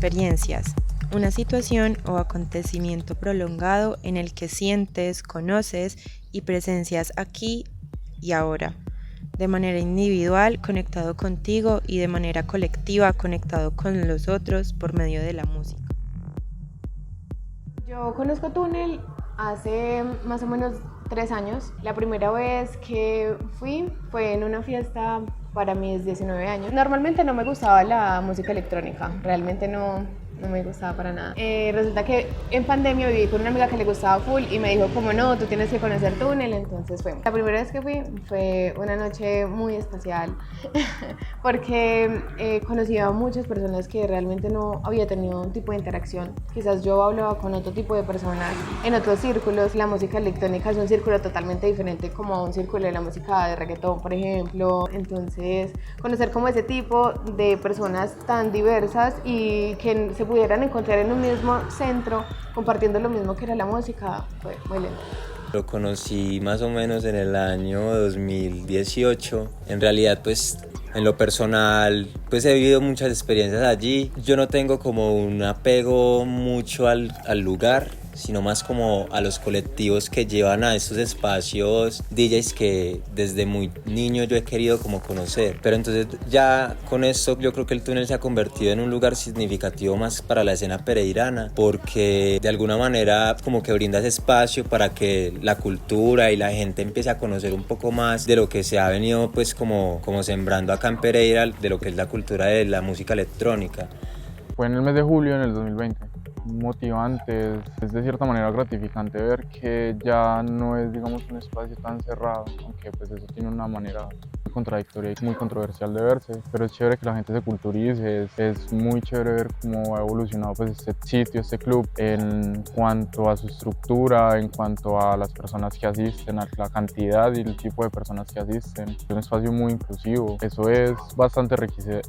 experiencias, una situación o acontecimiento prolongado en el que sientes, conoces y presencias aquí y ahora, de manera individual conectado contigo y de manera colectiva conectado con los otros por medio de la música. Yo conozco Túnel hace más o menos 3 años. La primera vez que fui fue en una fiesta para mis 19 años. Normalmente no me gustaba la música electrónica, realmente no me gustaba para nada. Resulta que en pandemia viví con una amiga que le gustaba full y me dijo como no, tú tienes que conocer Túnel, entonces fue. La primera vez que fui fue una noche muy especial porque conocí a muchas personas que realmente no había tenido un tipo de interacción. Quizás yo hablaba con otro tipo de personas en otros círculos. La música electrónica es un círculo totalmente diferente como un círculo de la música de reggaetón, por ejemplo. Entonces, conocer como ese tipo de personas tan diversas y que se pudieran encontrar en un mismo centro compartiendo lo mismo que era la música fue muy lindo. Lo conocí más o menos en el año 2018. En realidad, pues en lo personal, pues he vivido muchas experiencias allí. Yo no tengo como un apego mucho al lugar, sino más como a los colectivos que llevan a estos espacios DJs que desde muy niño yo he querido como conocer. Pero entonces ya con esto yo creo que el Túnel se ha convertido en un lugar significativo más para la escena pereirana, porque de alguna manera como que brinda ese espacio para que la cultura y la gente empiece a conocer un poco más de lo que se ha venido pues como sembrando acá en Pereira, de lo que es la cultura de la música electrónica. Fue en el mes de julio en el 2020. Motivante, es de cierta manera gratificante ver que ya no es, digamos, un espacio tan cerrado, aunque pues eso tiene una manera muy contradictoria y muy controversial de verse, pero es chévere que la gente se culturice, es muy chévere ver cómo ha evolucionado pues este sitio, este club, en cuanto a su estructura, en cuanto a las personas que asisten, a la cantidad y el tipo de personas que asisten. Es un espacio muy inclusivo, eso es bastante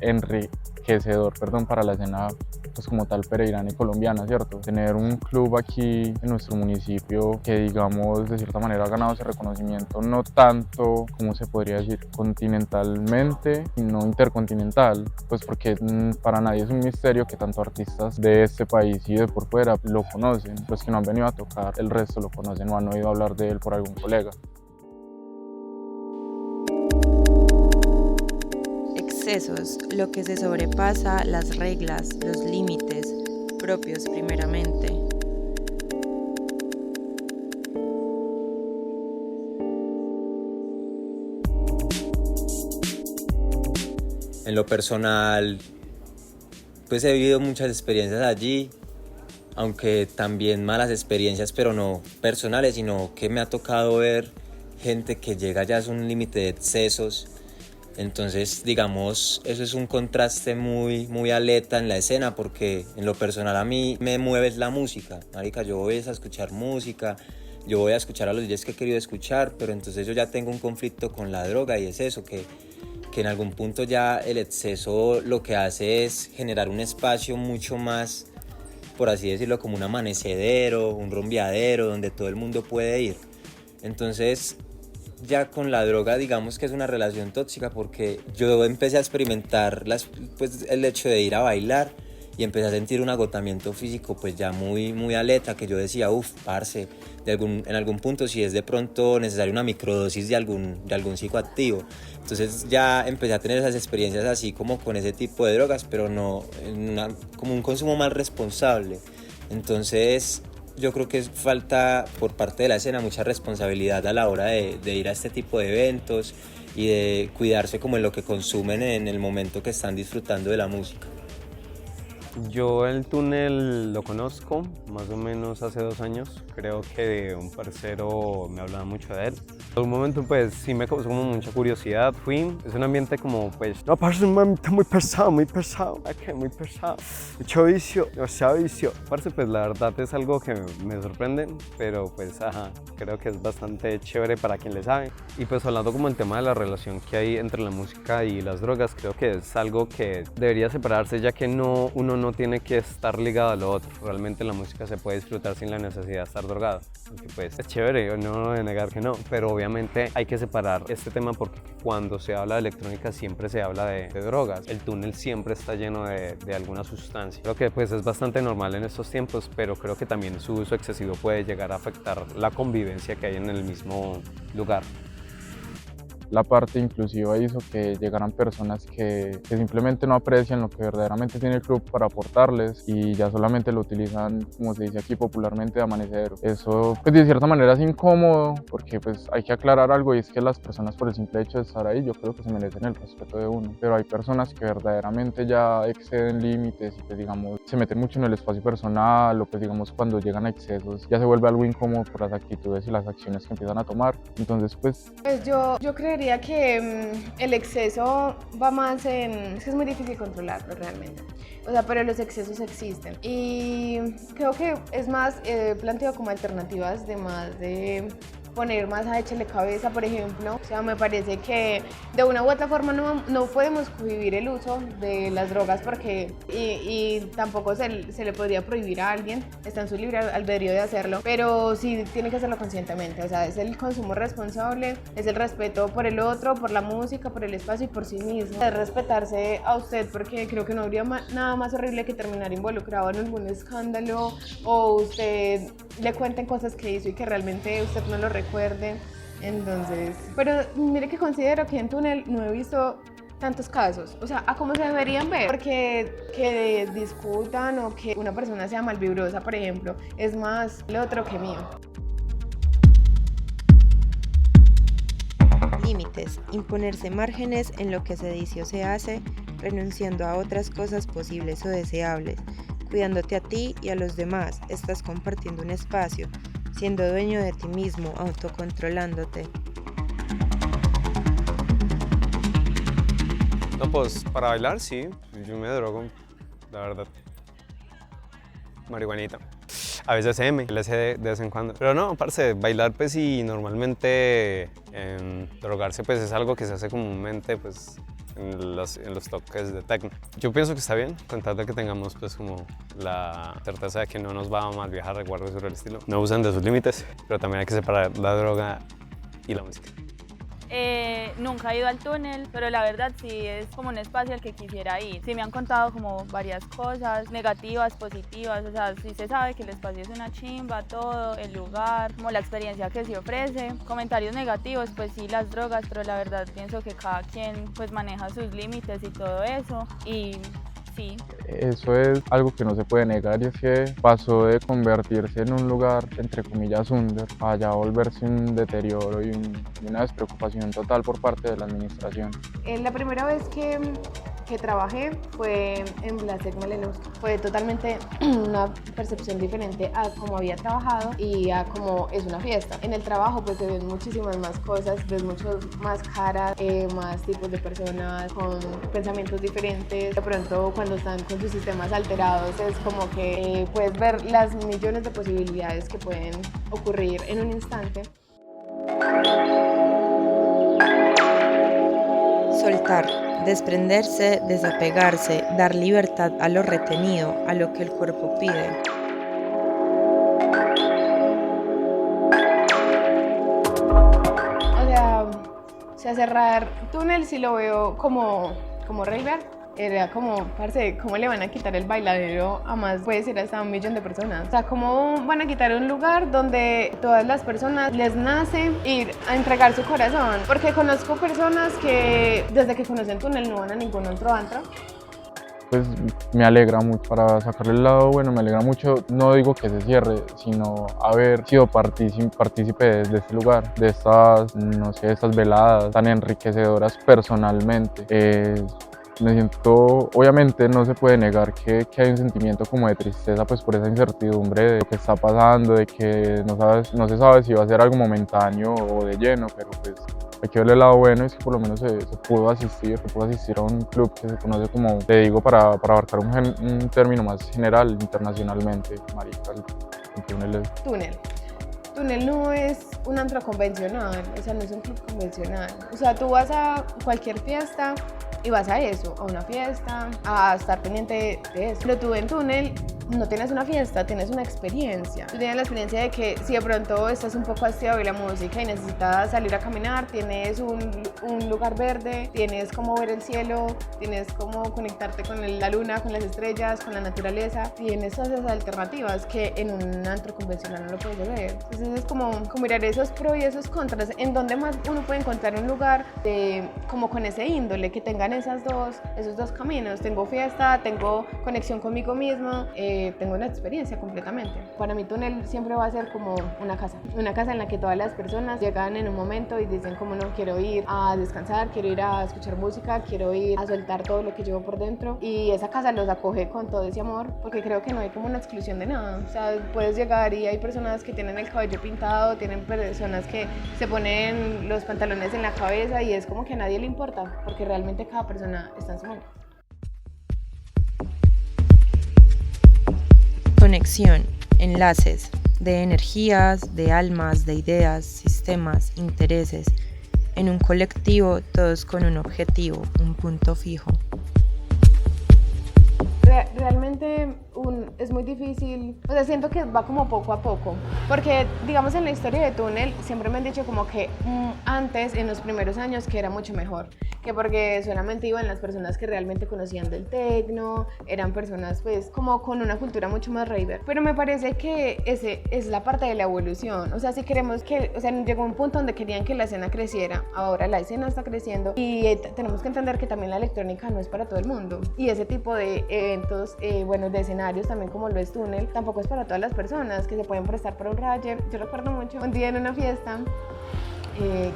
enriquecedor para la escena pues como tal pereirana y colombiana, ¿cierto? Tener un club aquí en nuestro municipio que digamos de cierta manera ha ganado ese reconocimiento, no tanto como se podría decir continentalmente, sino intercontinental, pues porque para nadie es un misterio que tanto artistas de este país y de por fuera lo conocen, los que no han venido a tocar, el resto lo conocen o han oído hablar de él por algún colega. Excesos, lo que se sobrepasa las reglas, los límites propios primeramente. En lo personal, pues he vivido muchas experiencias allí, aunque también malas experiencias, pero no personales, sino que me ha tocado ver gente que llega ya a un límite de excesos. Entonces, digamos, eso es un contraste muy aleta en la escena, porque en lo personal a mí me mueve la música. Marica, yo voy a escuchar música, yo voy a escuchar a los DJs que he querido escuchar, pero entonces yo ya tengo un conflicto con la droga y es eso, que en algún punto ya el exceso lo que hace es generar un espacio mucho más, por así decirlo, como un amanecedero, un rumbeadero donde todo el mundo puede ir. Entonces, ya con la droga digamos que es una relación tóxica, porque yo empecé a experimentar pues, el hecho de ir a bailar y empecé a sentir un agotamiento físico pues ya muy aleta, que yo decía, parce, en algún punto si es de pronto necesaria una microdosis de algún psicoactivo. Entonces ya empecé a tener esas experiencias así como con ese tipo de drogas, pero no como un consumo más responsable. Entonces yo creo que falta por parte de la escena mucha responsabilidad a la hora de ir a este tipo de eventos y de cuidarse como en lo que consumen en el momento que están disfrutando de la música. Yo el Túnel lo conozco más o menos hace 2 años. Creo que un parcero me hablaba mucho de él. En un momento pues sí me causó como mucha curiosidad. Fui, es un ambiente como pues, no, parce, un ambiente muy pesado, muy pesado. Muy pesado. Mucho vicio, demasiado vicio. Parce, pues la verdad es algo que me sorprende, pero pues creo que es bastante chévere para quien le sabe. Y pues hablando como el tema de la relación que hay entre la música y las drogas, creo que es algo que debería separarse, ya que uno no no tiene que estar ligado a lo otro. Realmente la música se puede disfrutar sin la necesidad de estar drogado. Aunque pues es chévere, yo no voy a negar que no, pero obviamente hay que separar este tema porque cuando se habla de electrónica siempre se habla de drogas. El túnel siempre está lleno de alguna sustancia. Creo que pues es bastante normal en estos tiempos, pero creo que también su uso excesivo puede llegar a afectar la convivencia que hay en el mismo lugar. La parte inclusiva hizo que llegaran personas que simplemente no aprecian lo que verdaderamente tiene el club para aportarles y ya solamente lo utilizan, como se dice aquí popularmente, de amanecedero. Eso pues de cierta manera es incómodo porque pues hay que aclarar algo, y es que las personas, por el simple hecho de estar ahí, yo creo que se merecen el respeto de uno, pero hay personas que verdaderamente ya exceden límites y pues digamos se meten mucho en el espacio personal, o pues digamos cuando llegan a excesos ya se vuelve algo incómodo por las actitudes y las acciones que empiezan a tomar. Entonces pues yo creería que el exceso va más en... Es que es muy difícil controlarlo realmente. O sea, pero los excesos existen. Y creo que es más planteado como alternativas de poner más a echarle cabeza, por ejemplo. O sea, me parece que de una u otra forma no podemos cohibir el uso de las drogas porque y tampoco se le podría prohibir a alguien, está en su libre albedrío de hacerlo, pero sí tiene que hacerlo conscientemente. O sea, es el consumo responsable, es el respeto por el otro, por la música, por el espacio y por sí mismo. Es respetarse a usted, porque creo que no habría nada más horrible que terminar involucrado en algún escándalo o usted le cuenten cosas que hizo y que realmente usted no lo recuerde. Entonces, pero mire que considero que en Túnel no he visto tantos casos, o sea, a cómo se deberían ver, porque que discutan o que una persona sea malvibrosa, por ejemplo, es más lo otro que mío. Límites, imponerse márgenes en lo que se dice o se hace, renunciando a otras cosas posibles o deseables, cuidándote a ti y a los demás, estás compartiendo un espacio, siendo dueño de ti mismo, autocontrolándote. No, pues para bailar sí, yo me drogo, la verdad. Marihuanita. A veces LSD de vez en cuando. Pero no, parce, bailar pues sí, normalmente drogarse pues es algo que se hace comúnmente pues en los toques de techno. Yo pienso que está bien, con tal de que tengamos pues como la certeza de que no nos va a mal viajar, recuerdo sobre el estilo. No usan de sus límites, pero también hay que separar la droga y la música. Nunca he ido al túnel, pero la verdad sí es como un espacio al que quisiera ir. Sí me han contado como varias cosas, negativas, positivas, o sea, sí se sabe que el espacio es una chimba, todo, el lugar, como la experiencia que se ofrece. Comentarios negativos, pues sí, las drogas, pero la verdad pienso que cada quien pues maneja sus límites y todo eso, y sí. eso es algo que no se puede negar, y es que pasó de convertirse en un lugar, entre comillas, under, a ya volverse un deterioro y una despreocupación total por parte de la administración. La primera vez que trabajé fue en Blasek Malenowski. Fue totalmente una percepción diferente a cómo había trabajado y a cómo es una fiesta. En el trabajo pues se ven muchísimas más cosas, ves muchos más caras, más tipos de personas con pensamientos diferentes. De pronto cuando están con sus sistemas alterados es como que puedes ver las millones de posibilidades que pueden ocurrir en un instante. Soltar, desprenderse, desapegarse, dar libertad a lo retenido, a lo que el cuerpo pide. O sea, cerrar túnel sí lo veo como raver. Era como, parce, ¿cómo le van a quitar el bailadero a más? Puede ser hasta 1 millón de personas. O sea, ¿cómo van a quitar un lugar donde todas las personas les nace ir a entregar su corazón? Porque conozco personas que desde que conocen túnel no van a ningún otro antro. Pues me alegra mucho, para sacarle el lado bueno, me alegra mucho, no digo que se cierre, sino haber sido partícipe de este lugar, de estas, no sé, estas veladas tan enriquecedoras personalmente. Me siento, obviamente no se puede negar que hay un sentimiento como de tristeza pues por esa incertidumbre de lo que está pasando, de que no se sabe si va a ser algo momentáneo o de lleno, pero pues hay que verle el lado bueno, es que por lo menos se pudo asistir a un club que se conoce como, te digo, para abarcar un término más general internacionalmente, marica, el túnel es... Túnel no es un antro convencional, o sea, no es un club convencional. O sea, tú vas a cualquier fiesta y vas a eso, a una fiesta, a estar pendiente de eso. Pero tú en túnel no tienes una fiesta, tienes una experiencia. Tú tienes la experiencia de que si de pronto estás un poco hastiado de la música y necesitas salir a caminar, tienes un lugar verde, tienes cómo ver el cielo, tienes cómo conectarte con la luna, con las estrellas, con la naturaleza. Tienes todas esas alternativas que en un antro convencional no lo puedes ver. Entonces es como mirar esos pros y esos contras, en donde más uno puede encontrar un lugar como con ese índole, que tengan esos dos caminos. Tengo fiesta, tengo conexión conmigo mismo, tengo una experiencia completamente. Para mí túnel siempre va a ser como una casa en la que todas las personas llegan en un momento y dicen como no, quiero ir a descansar, quiero ir a escuchar música, quiero ir a soltar todo lo que llevo por dentro, y esa casa los acoge con todo ese amor, porque creo que no hay como una exclusión de nada. O sea, puedes llegar y hay personas que tienen el cabello pintado, tienen personas que se ponen los pantalones en la cabeza y es como que a nadie le importa, porque realmente cada persona está en su mundo. Conexión, enlaces de energías, de almas, de ideas, sistemas, intereses. En un colectivo, todos con un objetivo, un punto fijo. Realmente es muy difícil, o sea, siento que va como poco a poco, porque digamos en la historia de túnel siempre me han dicho como que antes, en los primeros años, que era mucho mejor, que porque solamente iban las personas que realmente conocían del tecno, eran personas pues como con una cultura mucho más raver, pero me parece que ese es la parte de la evolución. O sea, si queremos que, o sea, llegó un punto donde querían que la escena creciera, ahora la escena está creciendo y tenemos que entender que también la electrónica no es para todo el mundo, y ese tipo de eventos, bueno, de escenarios también como lo es túnel, tampoco es para todas las personas que se pueden prestar para un raye. Yo recuerdo mucho un día en una fiesta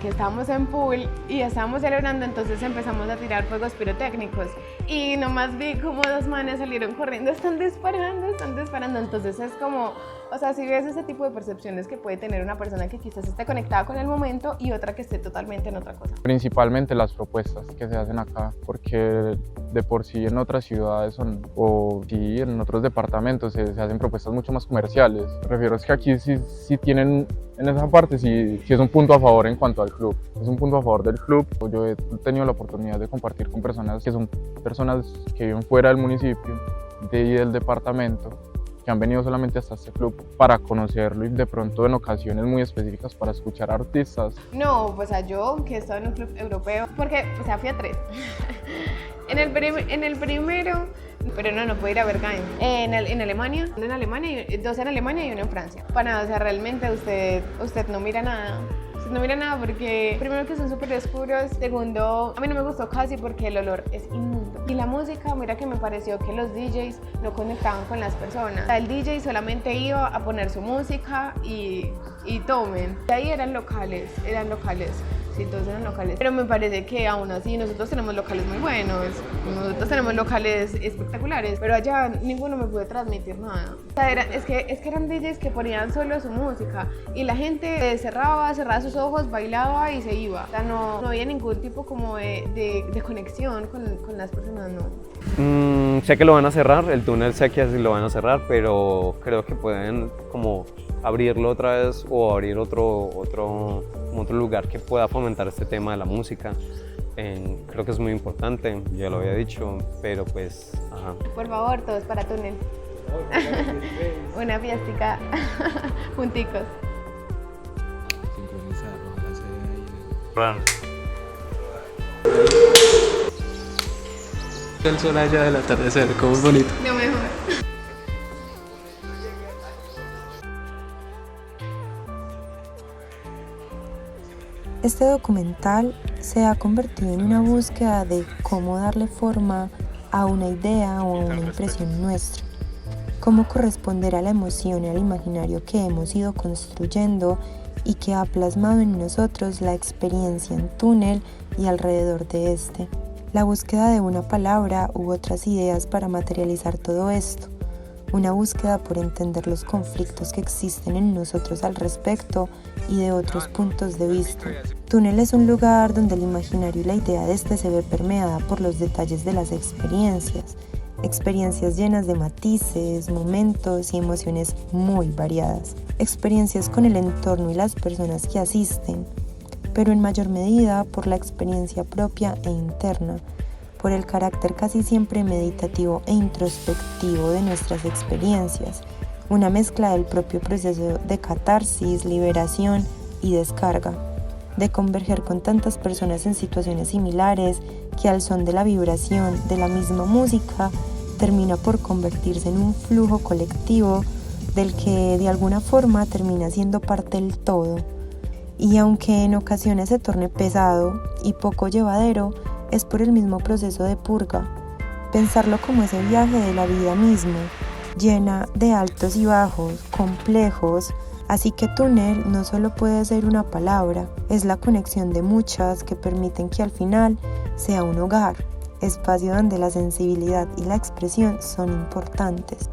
que estábamos en pool y estábamos celebrando, entonces empezamos a tirar fuegos pirotécnicos y nomás vi como dos manes salieron corriendo, están disparando, entonces es como, o sea, si ves ese tipo de percepciones que puede tener una persona que quizás esté conectada con el momento y otra que esté totalmente en otra cosa. Principalmente las propuestas que se hacen acá, porque de por sí en otras ciudades o sí en otros departamentos se hacen propuestas mucho más comerciales. Me refiero es que aquí sí tienen, en esa parte sí es un punto a favor en cuanto al club. Es un punto a favor del club. Yo he tenido la oportunidad de compartir con personas que son personas que viven fuera del municipio y del departamento, que han venido solamente hasta este club para conocerlo y de pronto en ocasiones muy específicas para escuchar artistas. No, pues yo que he estado en un club europeo, porque, o sea, fui a 3. En el primero, pero no pude ir a Berghain. En Alemania, 2 en Alemania y 1 en Francia. Para nada, o sea, realmente usted no mira nada. No mira nada porque primero que son súper oscuros, segundo, a mí no me gustó casi porque el olor es inmundo. Y la música, mira que me pareció que los DJs no conectaban con las personas. O sea, el DJ solamente iba a poner su música y tomen. De ahí eran locales. Sí, todos eran locales. Pero me parece que aún así nosotros tenemos locales muy buenos, nosotros tenemos locales espectaculares, pero allá ninguno me puede transmitir nada. O sea, es que eran DJs que ponían solo su música y la gente cerraba sus ojos, bailaba y se iba. O sea, no había ningún tipo como de conexión con las personas, no. Sé que lo van a cerrar, el túnel sé que así lo van a cerrar, pero creo que pueden como abrirlo otra vez o abrir otro lugar que pueda fomentar este tema de la música. Creo que es muy importante, ya lo había dicho, pero pues, ajá. Por favor, todos para túnel. Una fiestica junticos. El sol allá del atardecer, como es bonito. Lo mejor. Este documental se ha convertido en una búsqueda de cómo darle forma a una idea o a una impresión nuestra, cómo corresponder a la emoción y al imaginario que hemos ido construyendo y que ha plasmado en nosotros la experiencia en túnel y alrededor de este. La búsqueda de una palabra u otras ideas para materializar todo esto. Una búsqueda por entender los conflictos que existen en nosotros al respecto y de otros puntos de vista. Túnel es un lugar donde el imaginario y la idea de este se ve permeada por los detalles de las experiencias llenas de matices, momentos y emociones muy variadas, experiencias con el entorno y las personas que asisten, pero en mayor medida por la experiencia propia e interna, por el carácter casi siempre meditativo e introspectivo de nuestras experiencias, una mezcla del propio proceso de catarsis, liberación y descarga, de converger con tantas personas en situaciones similares que al son de la vibración de la misma música termina por convertirse en un flujo colectivo del que de alguna forma termina siendo parte del todo. Y aunque en ocasiones se torne pesado y poco llevadero, es por el mismo proceso de purga. Pensarlo como ese viaje de la vida mismo, llena de altos y bajos, complejos. Así que túnel no solo puede ser una palabra, es la conexión de muchas que permiten que al final sea un hogar, espacio donde la sensibilidad y la expresión son importantes.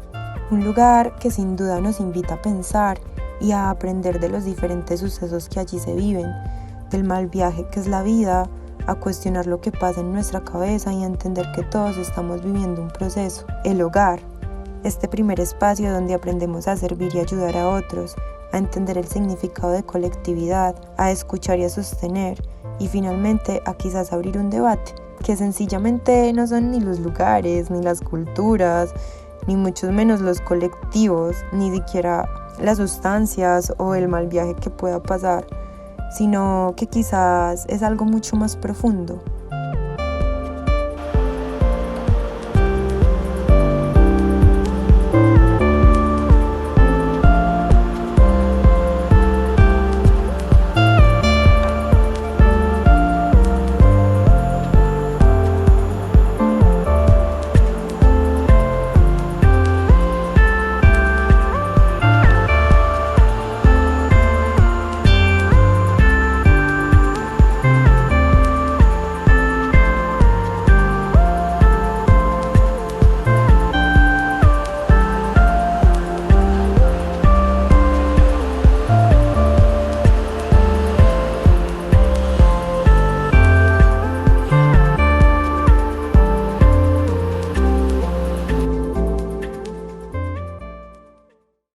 Un lugar que sin duda nos invita a pensar y a aprender de los diferentes sucesos que allí se viven, del mal viaje que es la vida, a cuestionar lo que pasa en nuestra cabeza y a entender que todos estamos viviendo un proceso. El hogar, este primer espacio donde aprendemos a servir y ayudar a otros, a entender el significado de colectividad, a escuchar y a sostener, y finalmente a quizás abrir un debate, que sencillamente no son ni los lugares, ni las culturas, ni mucho menos los colectivos, ni siquiera las sustancias o el mal viaje que pueda pasar, sino que quizás es algo mucho más profundo,